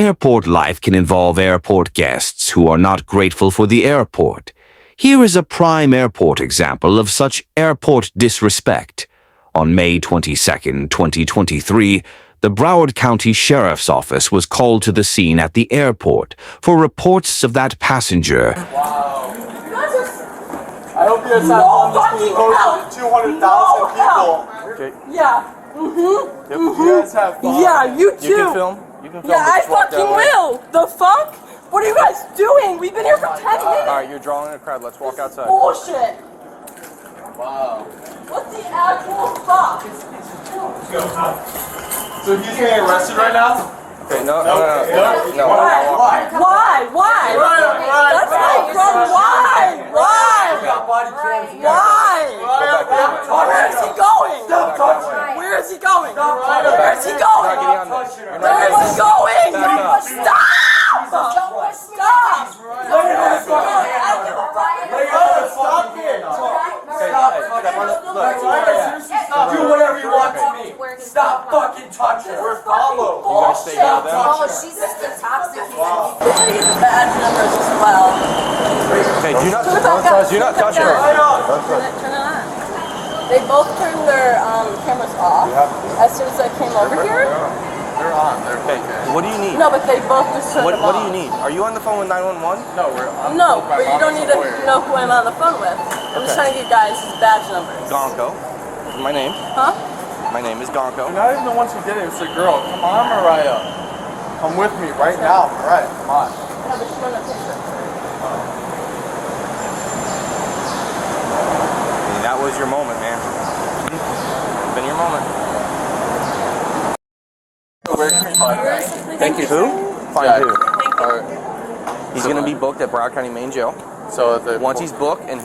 Airport life can involve airport guests who are not grateful for the airport. Here is a prime airport example of such airport disrespect. On May 22, 2023, the Broward County Sheriff's Office was called to the scene at the airport for reports of that passenger. Wow. I hope you guys have fun. This was close to 200,000 people. Okay. Yeah. Yep. You guys have fun. Yeah, you too. You can film. You can film. Yeah, I fucking will. The fuck? What are you guys doing? We've been here for 10 minutes. Alright, you're drawing a crowd. Let's walk outside. Bullshit. Wow. What the actual fuck? So he's getting arrested right now? Okay, no. Why? That's my bro. Why? Where is he going? Where is he going? Where is he going? Where is he going? Stop! Stop! Do whatever you want to me. Stop fucking touching her. Follow. You guys stay here with them? Oh, she's just intoxicated. Badge numbers as well. Okay, do not touch her. Turn it on. They both turned their cameras off as soon as I came over here. They're on. They're Okay, what do you need? No, but they both just turned them What off. do you need? Are you on the phone with 911? No, we're on. No, but you don't need to know who I'm on the phone with. I'm just trying to get you guys badge numbers. Gonko. My name. Huh? My name is Gonko. Not even the ones who did it. It's the girl. Come on, Mariah. Come with me right now. Mariah, come on. Yeah, but she wanted a picture. That was your moment, man. It's been your moment. Where can we find that? Thank you. Who? Find who? Alright. He's going to be booked at Broward County Main Jail. So Once he's booked and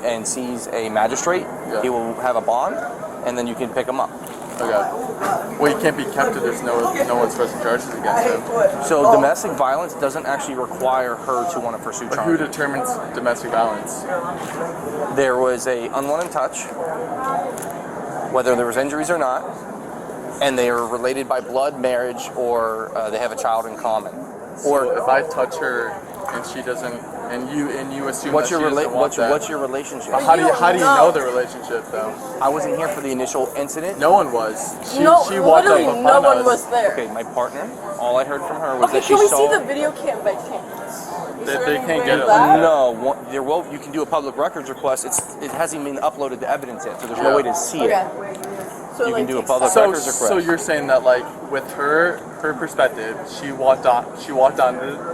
and sees a magistrate, he will have a bond, and then you can pick him up. Okay. Well, he can't be kept if there's no one's pressing charges against him. So domestic violence doesn't actually require her to want to pursue But who charges. determines domestic violence? There was a unwanted touch, whether there was injuries or not, and they are related by blood, marriage, or they have a child in common. Or if I touch her and she doesn't, and you assume What's that your she doesn't want that. what's your relationship? How do you know the relationship though? I wasn't here for the initial incident. No one was. She walked literally up upon no one us. was there. Okay, my partner. All I heard from her was Okay, that she can we saw. see the video cam by chance? They can't get it. No, you can do a public records request. It hasn't been uploaded to evidence yet, so there's no way to see it. So You like, can do a takes public time. records request. So you're saying that like with her perspective, she walked on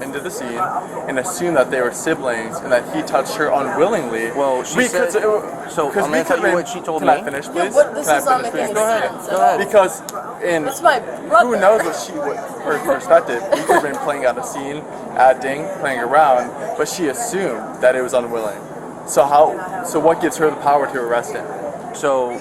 into the scene and assumed that they were siblings and that he touched her unwillingly. Well, she said. So I'm gonna tell you what she told me. Can I finish, please? But this Can is I not finish, making please? any sense. Go ahead. Because in It's my brother. who knows what her perspective. We could have been playing out a scene, acting, playing around, but she assumed that it was unwilling. So what gives her the power to arrest him? So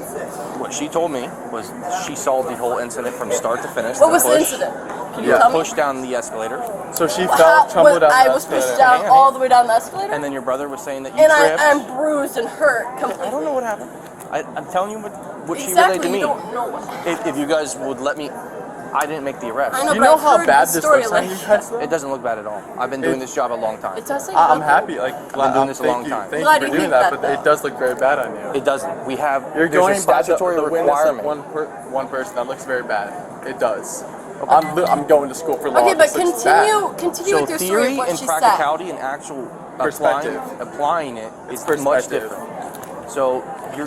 what she told me was she saw the whole incident from start to finish. What was the incident? Can you tell me? Pushed down the escalator, So she tumbled down. I was pushed down all the way down the escalator, and then your brother was saying that you and tripped. I'm bruised and hurt completely. I don't know what happened. I'm telling you what she relayed Exactly, to me. you don't know what. If you guys would let me, I didn't make the arrest. I know, You but know I've how heard bad the this story looks on like you guys though? It doesn't look bad at all. I've been doing this job a long time. It doesn't. I'm happy. Like I've been doing this a long thank time. you Glad for you doing think that, that, but it does look very bad on you. It doesn't. We have. You're there's going a statutory by the witness requirement. of one person. That looks very bad. It does. I'm going to school for law. Okay, but This looks bad. continue So with your story theory of what and she said. practicality and actual Perspective. applying it is much Perspective. different. So your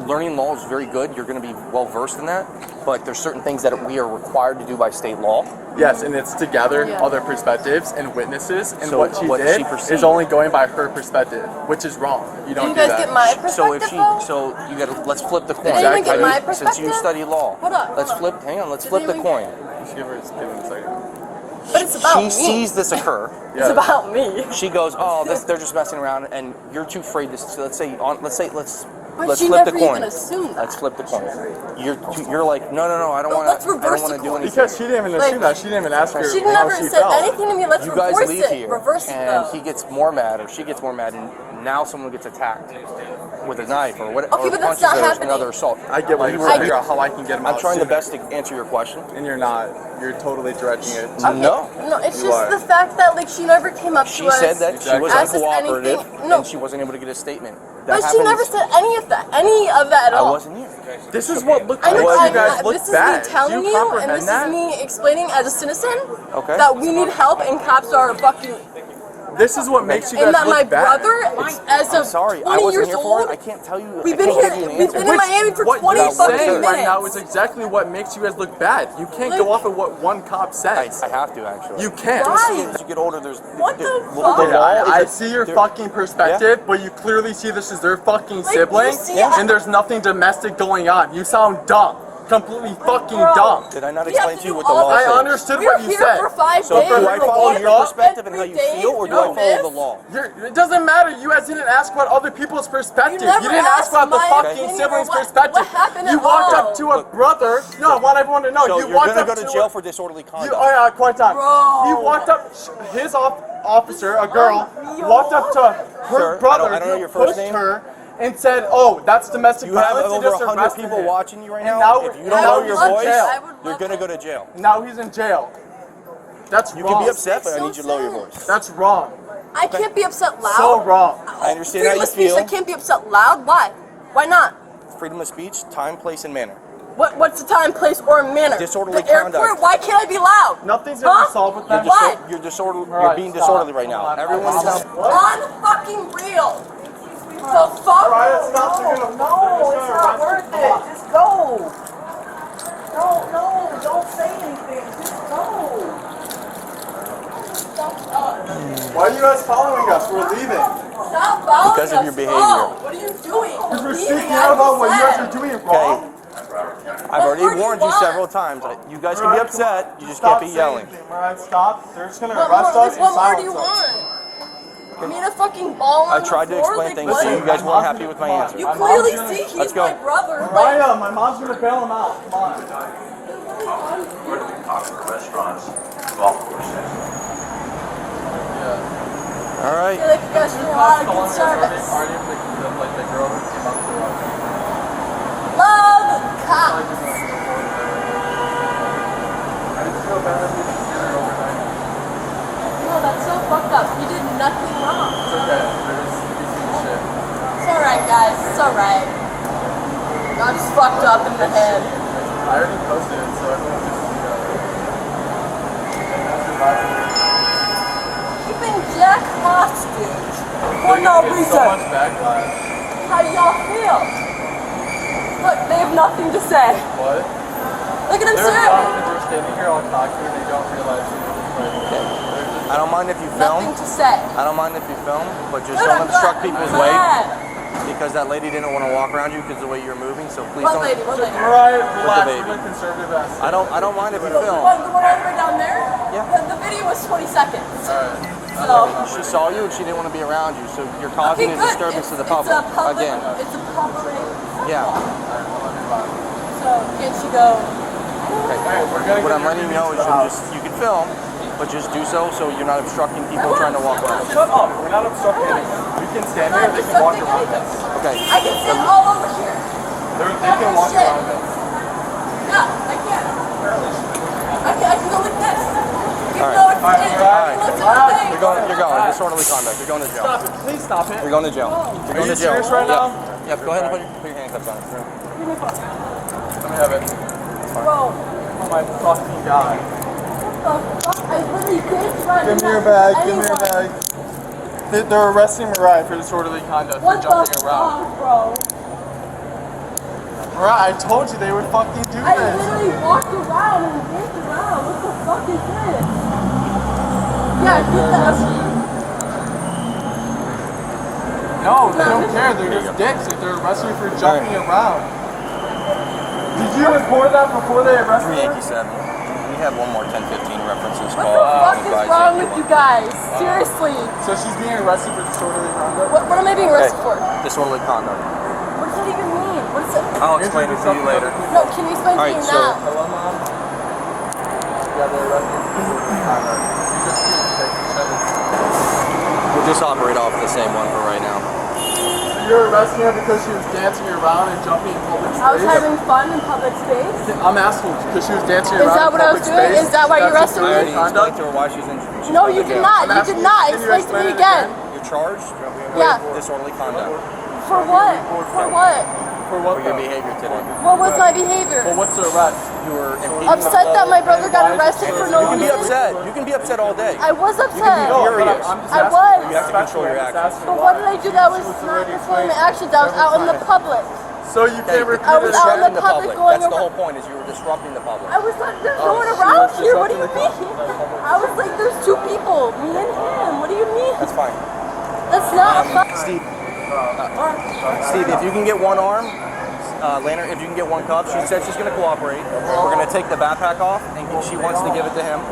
learning law is very good. You're going to be well versed in that. But there's certain things that we are required to do by state law. Yes, and it's to gather other perspectives and witnesses, and So what she what did she perceived. is only going by her perspective, which is wrong. You don't you do guys that. get my perspective? So if she, though? so you got to let's flip the coin. Did anyone get my Since you perspective? study law, Hold on, let's hold on. flip. Hang on, let's Did flip the anyone coin. Just give her a second. But it's about She me. sees this occur. It's about me. She goes, "Oh, they're just messing around," and you're too afraid to. So let's But she flip the never coin. even assumed that. Let's flip the coin. You're like, no, I don't want Let's to. I reverse don't want the to do coin. anything. Because she didn't even assume that. She didn't even ask her She how never she said felt. anything to me. Let's You guys reverse leave it. here, Reverse it and though. he gets more mad, or she gets more mad, and Now someone gets attacked with a knife or what? Okay, or but that's punches not or happening. another assault. I get what you're saying. Figure out how I can get him out. I'm trying the sooner. best to answer your question. And you're not. You're totally directing it. Okay, No. No, it's You just are. the fact that like she never came up She to us. said that she was asked us uncooperative anything. No, and she wasn't able to get a statement. That but she never happens- said any of that at I all. wasn't here. This is what look I know, like you guys look this is bad. me telling Do you you, and comprehend this that? is me explaining as a citizen Okay. that we need help and cops are fucking. This is what makes you And guys that my look bad. brother, as I'm of sorry, I 20 wasn't years here for old, it. I can't tell you. we've I been can't here. give you an We've answer. been in Miami for What 20 you're fucking saying minutes. right now is exactly what makes you guys look bad. You can't Like- go off of what one cop says. I have to actually. You can't. Why? As you get older, there's What the law fuck? is I a- see your there- fucking perspective, but you clearly see this is their fucking Like, sibling, you see it? and there's nothing domestic going on. You sound dumb. Completely fucking Bro. dumb. Did I not We have explain to to you do what the all law I says? understood We were what you here said. for 5 So days. do I follow your up perspective and how you feel, or do I follow the law? It doesn't matter. You guys didn't ask about other people's perspective. You never didn't ask asked about the my fucking opinion or sibling's what- perspective. what happened You at walked all? up to a brother. No, I want everyone to know. So you you're walked gonna up go to jail for disorderly conduct. You, oh yeah, quiet time. Bro. You walked up, his officer, a girl, unreal. walked up to her Sir, brother, I don't know who your first pushed name. her, and said, "Oh, that's domestic You have violence." and over just 100 arrested people him. watching you right And now. now- If you and don't now know he's your in voice, jail. you're gonna go to jail. Now he's in jail. That's You wrong. can be upset, but I So need you to lower your sad. voice. That's wrong. I can't be upset loud. So wrong. I understand Freedom how you of speech, feel. I can't be upset loud. Why? Why not? Freedom of speech, time, place, and manner. What's the time, place, or manner? Disorderly the airport, conduct. why can't I be loud? Nothing's gonna be solved with that. Why? You're disorderly. All You're right, being stop. disorderly right now. Hold on. Everyone's now. Unfucking real. The fuck? Ryan, stop. You're gonna- No, it's not worth it. Just go. No, don't say anything. Just go. Why are you guys following us? We're leaving. Stop following Because of us. your behavior. Oh, what are you doing? Because we're Leaving, speaking I out about just what you said. guys are doing wrong. I've already What do you warned you want? several times. You guys can be Ryan, upset. You just stop can't be saying yelling. anything, Ryan, stop. They're just gonna What arrest more, us and what more do you silence us. want? I mean, a fucking ball on I the tried to floor, explain like, things what? to you. You guys weren't happy with my answer. You My clearly mom's see gonna- Let's he's go. my brother. Like, Ryan, my mom's gonna bail him out. Come on. Restaurants, golf courses. All I right. feel like you guys should have good service. Already like the girl who came up to us. Love cops. I just feel bad that we should get her overnight. No, that's so fucked up. You did nothing wrong. It's okay. They're just pieces of shit. It's alright, guys. It's alright. Not just fucked up in the head. I already posted it, so everyone just see that. And that's your last video. Keeping Jack hostage for They're no gonna get reason. so much backlash. How do y'all feel? Look, they have nothing to say. What? Look at him They're serving. young and they're standing here all cocky and they don't realize who they're just. I don't mind if you Nothing film. to say. I don't mind if you film, but just Good, don't I'm obstruct glad. people's I'm way glad. because that lady didn't want to walk around you because of the way you're moving. So please What don't. lady? What lady? Alright, relax. baby. We're the conservative ass. I don't mind if you The film. one all the way down there? Yeah. The video was 20 seconds. Alright. So, She saw you and she didn't want to be around you, so you're causing okay, a good. disturbance to the It's public. a public. Again, It's a public. yeah. So, can't you go? Okay. We're gonna What get I'm letting you know is you can film, but just do so you're not obstructing people trying to walk around. Shut up. We're not obstructing anything. We can stand I'm here. not They can walk obstructing around us. anything. Okay. I can sit all over here. They can walk Shit. around us. No, I can't. I can go like this. Even All right. though it's All right, it all right. looks All right. like You're going. Disorderly conduct. You're going to jail. Stop it. Please stop it. You're going to jail. You're Are going you to jail. serious right now? Yep. Go ahead and put your handcuffs on. Let me have it. Bro, Oh my fucking god. what the fuck? I literally did try to Give me your message bag. Give me your anyone. bag. They're arresting Mariah for disorderly conduct What for the jumping around. fuck, bro? Mariah, I told you they would fucking do I this. literally walked around and danced around. What the fuck is this? Yeah, get that. No, they don't care. They're just dicks. If they're arresting you for jumping around. Did you record that before they arrested her? 387. We have one more 1015 references What call. the fuck is wrong with you guys? Seriously. So she's being arrested for disorderly conduct? What am I being arrested for? Disorderly conduct. What does that even mean? What is it? I'll explain it to you later. No, can you explain to Alright, me so- now? Hello, Mom? Yeah, they're arrested for disorderly conduct. You just take each other. We'll just operate off the same one for right now. You're arresting her because she was dancing around and jumping in public space? I was having fun in public space. I'm asking because she was dancing Is around that in what I was public doing? space. Is that why you're That's arresting me? I already conduct? explained to her why she's in. No, you did not. You did not. Can you Explain to explain me it again. You're charged Yeah. with disorderly conduct For what? For what? For what? for your though? behavior today. What was my behavior? Well, what's the arrest? You were impeding Upset that my brother got arrested for no You can be reason? upset. You can be upset all day. I was You can upset. be furious. I'm just I asking was. you You have to control your actions. But what did I do that was not controlling my actions? I was out in the public. So you can't repeat I was it. out in Disrupting the public going That's the around. whole point. Is you were disrupting the public. I was like, there's no one around here. What do you mean? I was like, there's two people, me and him. What do you mean? That's fine. That's not fun. Steve, if you can get one arm, Lantern, if you can get one cuff, she said she's going to cooperate. We're going to take the backpack off, and she wants to give it to him.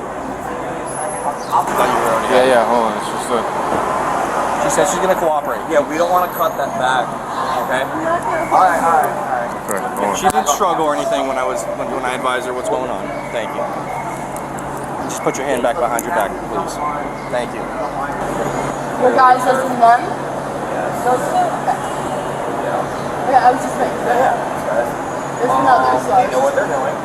Yeah, hold on. It's just a... She said she's going to cooperate. Yeah, we don't want to cut that back, okay? She didn't struggle or anything when I advised her what's going on. Thank you. Just put your hand back behind your back, please. Thank you. Your guys as in them? Those two? Okay. Okay, I was just making sure. There's another, so. You know what they're doing.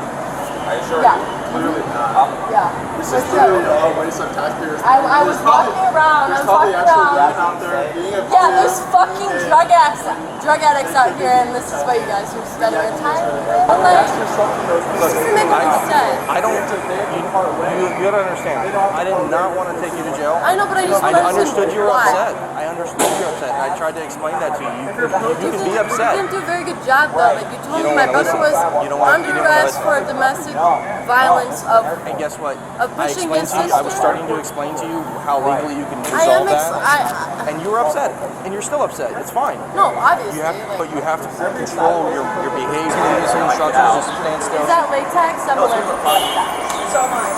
I assure Yeah. you. Clearly not. Yeah. This For is clearly sure. a waste of taxpayers' I was walking around. I was Probably walking actually around. rat out there being a... Yeah, there's fucking drug addicts out here, and this is what you guys are spending your time with. I'm like, this doesn't make any sense. I don't. You gotta understand. I did not want to take you to jail. I know, but I just I want to understood you were why. upset. I understood you were upset. And I tried to explain that to you. You can be You upset. didn't do a very good job, though. Like, you told You me don't my wanna brother listen. was You don't wanna- under you don't wanna arrest listen. for domestic violence of... And guess what? Of I pushing explained his to you. I was sister. starting to explain to you how legally you can I am resolve that. And you were upset, and you're still upset. It's fine. No, obviously. You have, like, but you have to control your behavior. These instructions, just stand still. is that latex? I'm allergic to latex. So am I.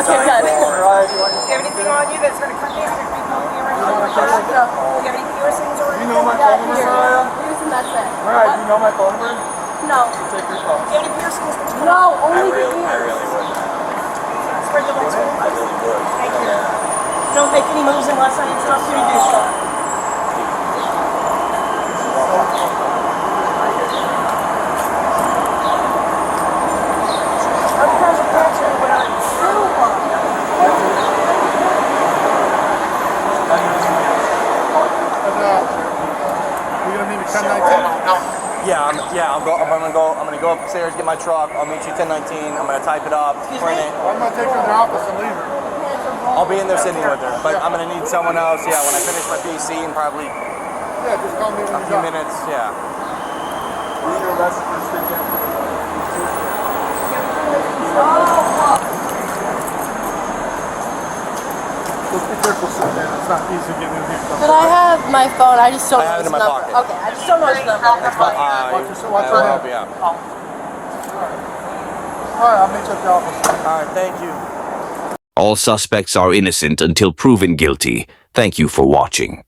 Okay, good. Do you have anything on you that's going to cut me if you're pulling me around? No. Do you have any piercings or You know my anything? phone number, Mariah? Here's and that's it. Alright, you know my phone number? No. Take your phone. Do you have any piercings? No, only the ears. Spread the lights. I really would. Thank you. Don't make any moves unless I instruct you to do so. You're gonna meet me 1019? I'm gonna go upstairs, get my truck. I'll meet you 1019. I'm gonna type it up, print it. I'm gonna take her to the office and leave her. I'll be in there sitting with her, but I'm gonna need someone else. Yeah, when I finish my PC in probably Yeah, just call me when a you're few done. minutes. Yeah. Being arrested for speaking. Just be careful sitting there. It's not easy getting in here. But I have my phone. I just don't I know have it his in my number. pocket. Okay, I just don't know his number. That's fine. Watch your hand. Yeah. Alright, I'll meet you at the office. All right. Thank you. All suspects are innocent until proven guilty. Thank you for watching.